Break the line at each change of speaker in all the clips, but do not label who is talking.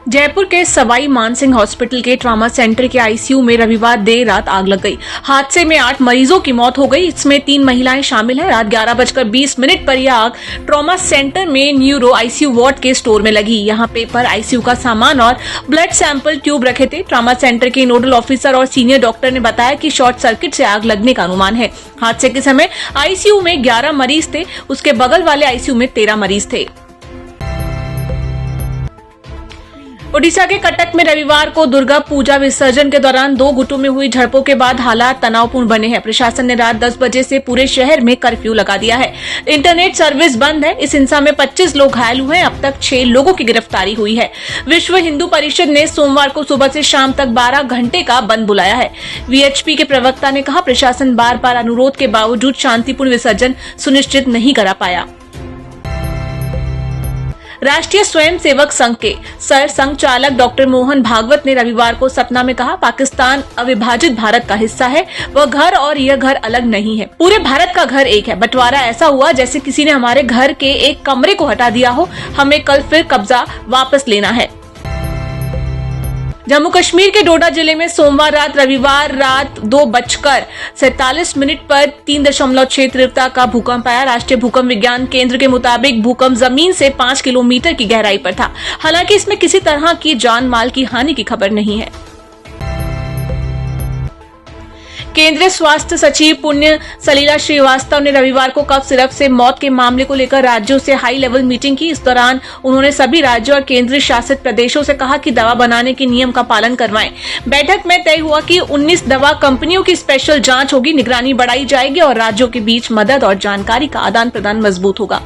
जयपुर के सवाई मानसिंह हॉस्पिटल के trauma centre के आईसीयू में रविवार देर रात आग लग गई। हादसे में 8 मरीजों की मौत हो गई, इसमें 3 महिलाएं शामिल हैं। रात 11:20 पर यह आग ट्रॉमा सेंटर में न्यूरो आईसीयू वार्ड के स्टोर में लगी। यहां पेपर, आईसीयू का सामान और ब्लड सैंपल ट्यूब रखे थे। ट्रॉमा सेंटर के नोडल ऑफिसर और सीनियर डॉक्टर ने बताया कि शॉर्ट सर्किट से आग लगने का अनुमान है। हादसे के समय आईसीयू में 11 मरीज थे, उसके बगल वाले आईसीयू में 13 मरीज थे। ओडिशा के कटक में रविवार को दुर्गा पूजा विसर्जन के दौरान 2 गुटों में हुई झड़पों के बाद हालात तनावपूर्ण बने हैं। प्रशासन ने रात 10 बजे से पूरे शहर में कर्फ्यू लगा दिया है। इंटरनेट सर्विस बंद है। इस हिंसा में 25 लोग घायल हुए हैं। अब तक 6 लोगों की गिरफ्तारी हुई है। विश्व हिंदू परिषद ने सोमवार को सुबह से शाम तक 12 घंटे का बंद बुलाया है। वीएचपी के प्रवक्ता ने कहा, प्रशासन बार-बार अनुरोध के बावजूद शांतिपूर्ण विसर्जन सुनिश्चित नहीं करा पाया। राष्ट्रीय स्वयंसेवक संघ के सर संघचालक डॉक्टर मोहन भागवत ने रविवार को सतना में कहा, पाकिस्तान अविभाजित भारत का हिस्सा है। वह घर और यह घर अलग नहीं है। पूरे भारत का घर एक है। बंटवारा ऐसा हुआ जैसे किसी ने हमारे घर के एक कमरे को हटा दिया हो। हमें कल फिर कब्जा वापस लेना है। जम्मू कश्मीर के डोडा जिले में सोमवार रविवार रात 2:47 पर 3.6 तीव्रता का भूकंप आया। राष्ट्रीय भूकंप विज्ञान केंद्र के मुताबिक भूकंप जमीन से 5 किलोमीटर की गहराई पर था। हालांकि इसमें किसी तरह की जान माल की हानि की खबर नहीं है। केंद्रीय स्वास्थ्य सचिव पुण्य सलीला श्रीवास्तव ने रविवार को कफ सिरप से मौत के मामले को लेकर राज्यों से हाई लेवल मीटिंग की। इस दौरान उन्होंने सभी राज्यों और केंद्र शासित प्रदेशों से कहा कि दवा बनाने के नियम का पालन करवाएं। बैठक में तय हुआ कि 19 दवा कंपनियों की स्पेशल जांच होगी, निगरानी बढ़ाई जाएगी और राज्यों के बीच मदद और जानकारी का आदान प्रदान मजबूत होगा।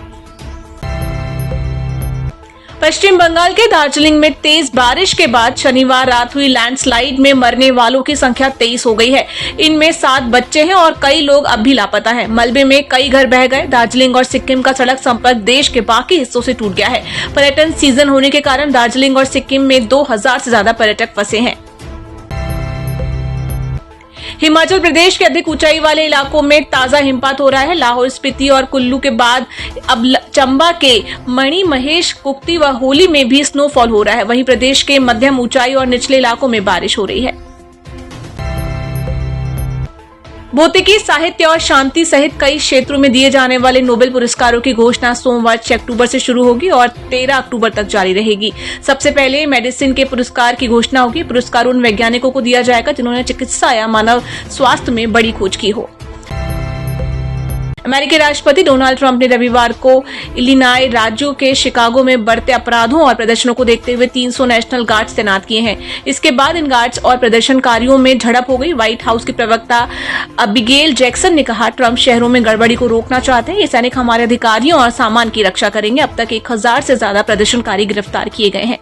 पश्चिम बंगाल के दार्जिलिंग में तेज बारिश के बाद शनिवार रात हुई लैंडस्लाइड में मरने वालों की संख्या 23 हो गई है। इनमें 7 बच्चे हैं और कई लोग अब भी लापता हैं। मलबे में कई घर बह गए। दार्जिलिंग और सिक्किम का सड़क संपर्क देश के बाकी हिस्सों से टूट गया है। पर्यटन सीजन होने के कारण दार्जिलिंग और सिक्किम में 2000 से ज्यादा पर्यटक फंसे हैं। हिमाचल प्रदेश के अधिक ऊंचाई वाले इलाकों में ताजा हिमपात हो रहा है। लाहौल स्पीति और कुल्लू के बाद अब चंबा के मणि महेश, कुक्ति व होली में भी स्नोफॉल हो रहा है। वहीं प्रदेश के मध्यम ऊंचाई और निचले इलाकों में बारिश हो रही है। भौतिकी, साहित्य और शांति सहित कई क्षेत्रों में दिए जाने वाले नोबेल पुरस्कारों की घोषणा सोमवार 6 अक्टूबर से शुरू होगी और 13 अक्टूबर तक जारी रहेगी। सबसे पहले मेडिसिन के पुरस्कार की घोषणा होगी। पुरस्कार उन वैज्ञानिकों को दिया जाएगा जिन्होंने चिकित्सा या मानव स्वास्थ्य में बड़ी खोज की हो। अमेरिकी राष्ट्रपति डोनाल्ड ट्रंप ने रविवार को इलिनॉय राज्यों के शिकागो में बढ़ते अपराधों और प्रदर्शनों को देखते हुए 300 नेशनल गार्ड्स तैनात किए हैं। इसके बाद इन गार्ड्स और प्रदर्शनकारियों में झड़प हो गई। व्हाइट हाउस की प्रवक्ता अबिगेल जैक्सन ने कहा, ट्रंप शहरों में गड़बड़ी को रोकना चाहते हैं। ये सैनिक हमारे अधिकारियों और सामान की रक्षा करेंगे। अब तक 1000 से ज्यादा प्रदर्शनकारी गिरफ्तार किए गए हैं।